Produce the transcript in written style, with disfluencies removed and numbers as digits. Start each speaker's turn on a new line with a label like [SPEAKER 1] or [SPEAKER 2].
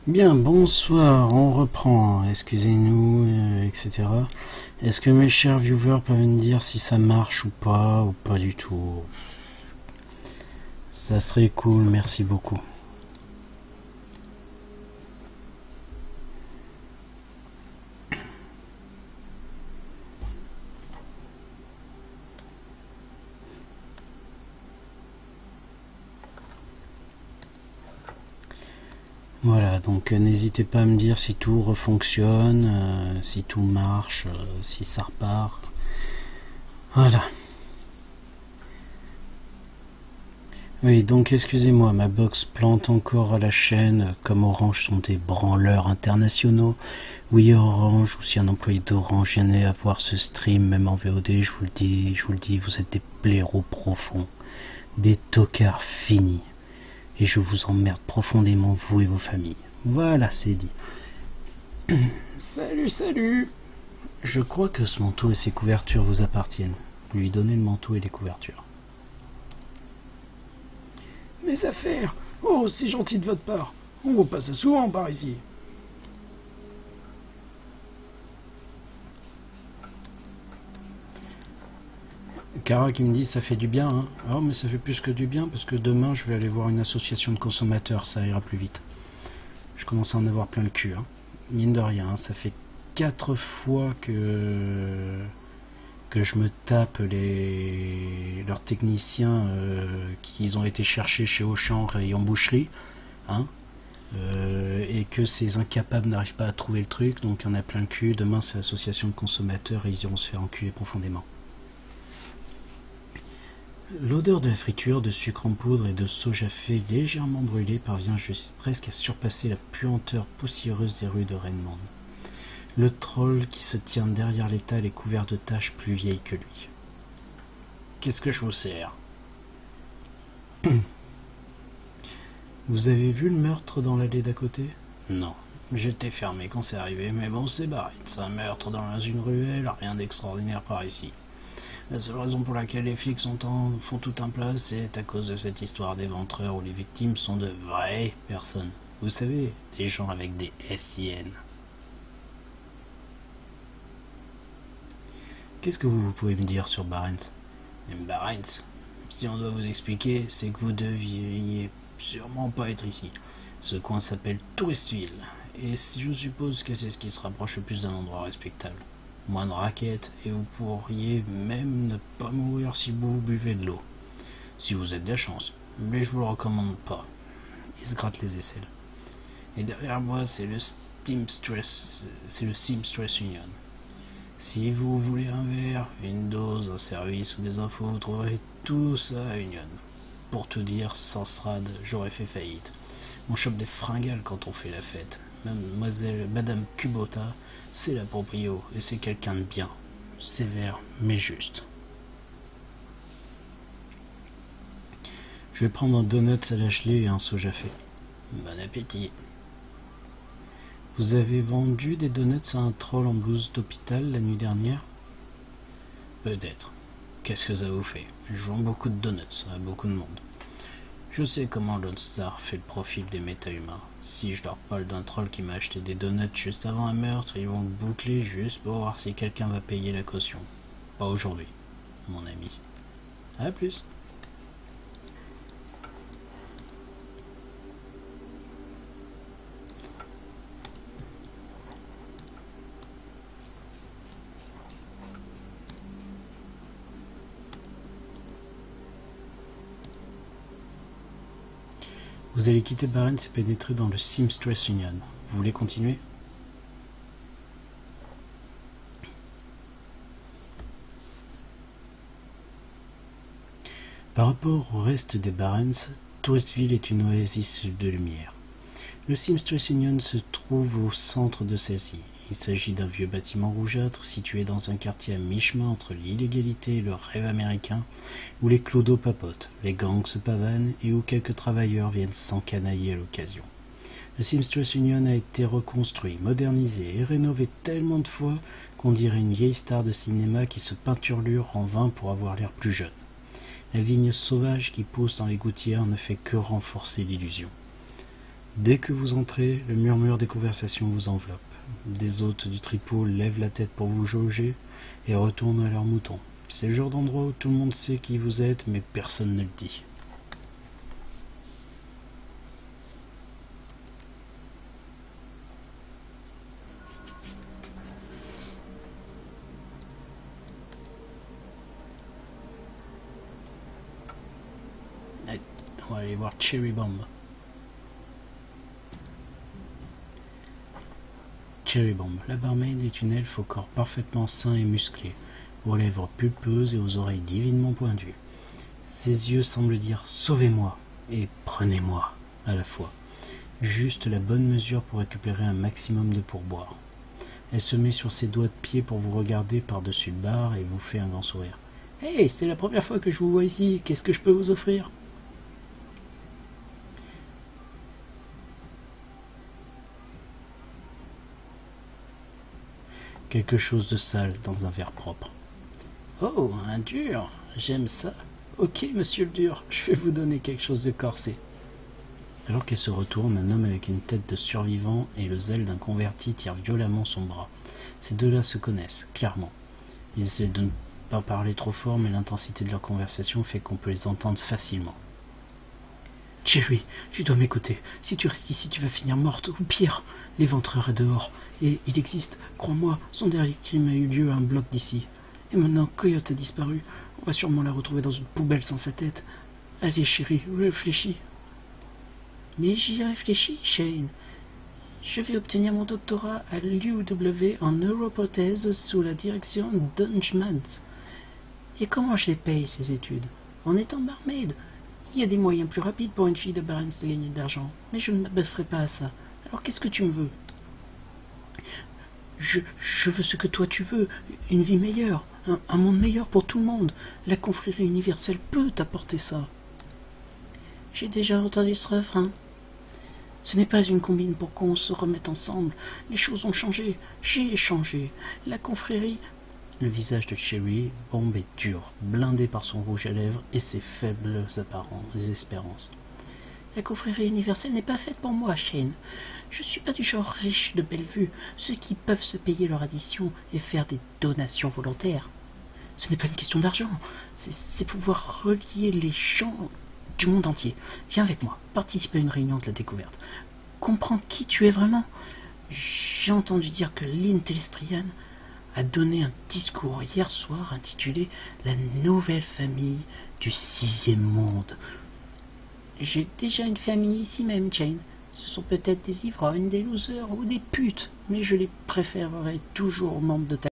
[SPEAKER 1] Bien, bonsoir, on reprend, excusez-nous, etc. Est-ce que mes chers viewers peuvent me dire si ça marche ou pas du tout? Ça serait cool, merci beaucoup. Voilà, donc n'hésitez pas à me dire si tout refonctionne, si tout marche, si ça repart. Voilà. Oui, donc excusez-moi, ma box plante encore à la chaîne, comme Orange sont des branleurs internationaux. Oui, Orange, ou si un employé d'Orange venait à voir ce stream, même en VOD, je vous le dis, vous êtes des blaireaux profonds, des tocards finis. Et je vous emmerde profondément, vous et vos familles. Voilà, c'est dit. Salut, salut. Je crois que ce manteau et ses couvertures vous appartiennent. Lui donner le manteau et les couvertures.
[SPEAKER 2] Mes affaires. Oh, c'est gentil de votre part. On vous passe souvent par ici.
[SPEAKER 1] Cara qui me dit ça fait du bien, hein. Oh, mais ça fait plus que du bien parce que demain je vais aller voir une association de consommateurs, ça ira plus vite. Je commence à en avoir plein le cul, hein. Mine de rien, hein, ça fait 4 fois que je me tape leurs techniciens qu'ils ont été chercher chez Auchan et en boucherie, hein, et que ces incapables n'arrivent pas à trouver le truc, donc il y en a plein le cul. Demain c'est l'association de consommateurs et ils iront se faire enculer profondément. L'odeur de la friture, de sucre en poudre et de soja fait légèrement brûlé parvient presque à surpasser la puanteur poussiéreuse des rues de Renmond. Le troll qui se tient derrière l'étal est couvert de taches plus vieilles que lui. Qu'est-ce que je vous sers? Vous avez vu le meurtre dans l'allée d'à côté? Non. J'étais fermé quand c'est arrivé, mais bon, c'est barré. C'est un meurtre dans une ruelle, rien d'extraordinaire par ici. La seule raison pour laquelle les flics font tout un plat, c'est à cause de cette histoire d'éventreurs où les victimes sont de vraies personnes. Vous savez, des gens avec des SIN. Qu'est-ce que vous pouvez me dire sur Barents? Barents, si on doit vous expliquer, c'est que vous deviez sûrement pas être ici. Ce coin s'appelle Touristville, et je suppose que c'est ce qui se rapproche le plus d'un endroit respectable. Moins de raquettes, et vous pourriez même ne pas mourir si vous buvez de l'eau. Si vous avez de la chance, mais je vous le recommande pas. Il se gratte les aisselles. Et derrière moi, c'est le Seamstress Union. Si vous voulez un verre, une dose, un service ou des infos, vous trouverez tout ça à Union. Pour tout dire, sans Strad, j'aurais fait faillite. On chope des fringales quand on fait la fête. Madame Kubota, c'est la proprio, et c'est quelqu'un de bien. Sévère, mais juste. Je vais prendre un donut à la gelée et un soja fait. Bon appétit. Vous avez vendu des donuts à un troll en blouse d'hôpital la nuit dernière? Peut-être. Qu'est-ce que ça vous fait? Je vends beaucoup de donuts à beaucoup de monde. Je sais comment Lone Star fait le profil des méta-humains. Si je leur parle d'un troll qui m'a acheté des donuts juste avant un meurtre, ils vont le boucler juste pour voir si quelqu'un va payer la caution. Pas aujourd'hui, mon ami. À plus. Vous allez quitter Barents et pénétrer dans le Seamstress Union. Vous voulez continuer? Par rapport au reste des Barents, Touristville est une oasis de lumière. Le Seamstress Union se trouve au centre de celle-ci. Il s'agit d'un vieux bâtiment rougeâtre situé dans un quartier à mi-chemin entre l'illégalité et le rêve américain, où les clodos papotent, les gangs se pavanent et où quelques travailleurs viennent s'encanailler à l'occasion. Le Seamstress Union a été reconstruit, modernisé et rénové tellement de fois qu'on dirait une vieille star de cinéma qui se peinturlure en vain pour avoir l'air plus jeune. La vigne sauvage qui pousse dans les gouttières ne fait que renforcer l'illusion. Dès que vous entrez, le murmure des conversations vous enveloppe. Des hôtes du tripot lèvent la tête pour vous jauger et retournent à leurs moutons. C'est le genre d'endroit où tout le monde sait qui vous êtes, mais personne ne le dit. Allez, on va aller voir Cherry Bomb. Cherry Bomb, la barmaid est une elfe au corps parfaitement sain et musclé, aux lèvres pulpeuses et aux oreilles divinement pointues. Ses yeux semblent dire « Sauvez-moi » et « Prenez-moi » à la fois. Juste la bonne mesure pour récupérer un maximum de pourboire. Elle se met sur ses doigts de pied pour vous regarder par-dessus le bar et vous fait un grand sourire. « Hey, c'est la première fois que je vous vois ici, qu'est-ce que je peux vous offrir ?» Quelque chose de sale dans un verre propre. « Oh, un dur, j'aime ça. Ok, monsieur le dur, je vais vous donner quelque chose de corsé. » Alors qu'elle se retourne, un homme avec une tête de survivant et le zèle d'un converti tire violemment son bras. Ces deux-là se connaissent, clairement. Ils essaient de ne pas parler trop fort, mais l'intensité de leur conversation fait qu'on peut les entendre facilement. « Cherry, tu dois m'écouter. Si tu restes ici, tu vas finir morte, ou pire, l'éventreur est dehors. Et il existe, crois-moi, son dernier crime a eu lieu à un bloc d'ici. Et maintenant, Coyote a disparu. On va sûrement la retrouver dans une poubelle sans sa tête. Allez, chérie, réfléchis. » « Mais j'y réfléchis, Shane. Je vais obtenir mon doctorat à l'UW en neuroprothèse sous la direction d'Unchmans. Et comment je les paye, ces études? En étant barmaid. Il y a des moyens plus rapides pour une fille de Barnes de gagner de l'argent, mais je ne m'abaisserai pas à ça. Alors qu'est-ce que tu me veux? Je veux ce que toi tu veux, une vie meilleure, un monde meilleur pour tout le monde. La confrérie universelle peut t'apporter ça. J'ai déjà entendu ce refrain. Ce n'est pas une combine pour qu'on se remette ensemble. Les choses ont changé. J'ai changé. La confrérie... Le visage de Cherry Bomb est dur, blindé par son rouge à lèvres et ses faibles espérances. La confrérie universelle n'est pas faite pour moi, Shane. Je suis pas du genre riche de belle vue, ceux qui peuvent se payer leur addition et faire des donations volontaires. Ce n'est pas une question d'argent, c'est pouvoir relier les gens du monde entier. Viens avec moi, participe à une réunion de la découverte. Comprends qui tu es vraiment. J'ai entendu dire que Lynn Telestrian a donné un discours hier soir intitulé « La nouvelle famille du 6e monde ». J'ai déjà une famille ici même, Jane. Ce sont peut-être des ivrognes, des losers ou des putes, mais je les préférerai toujours aux membres de ta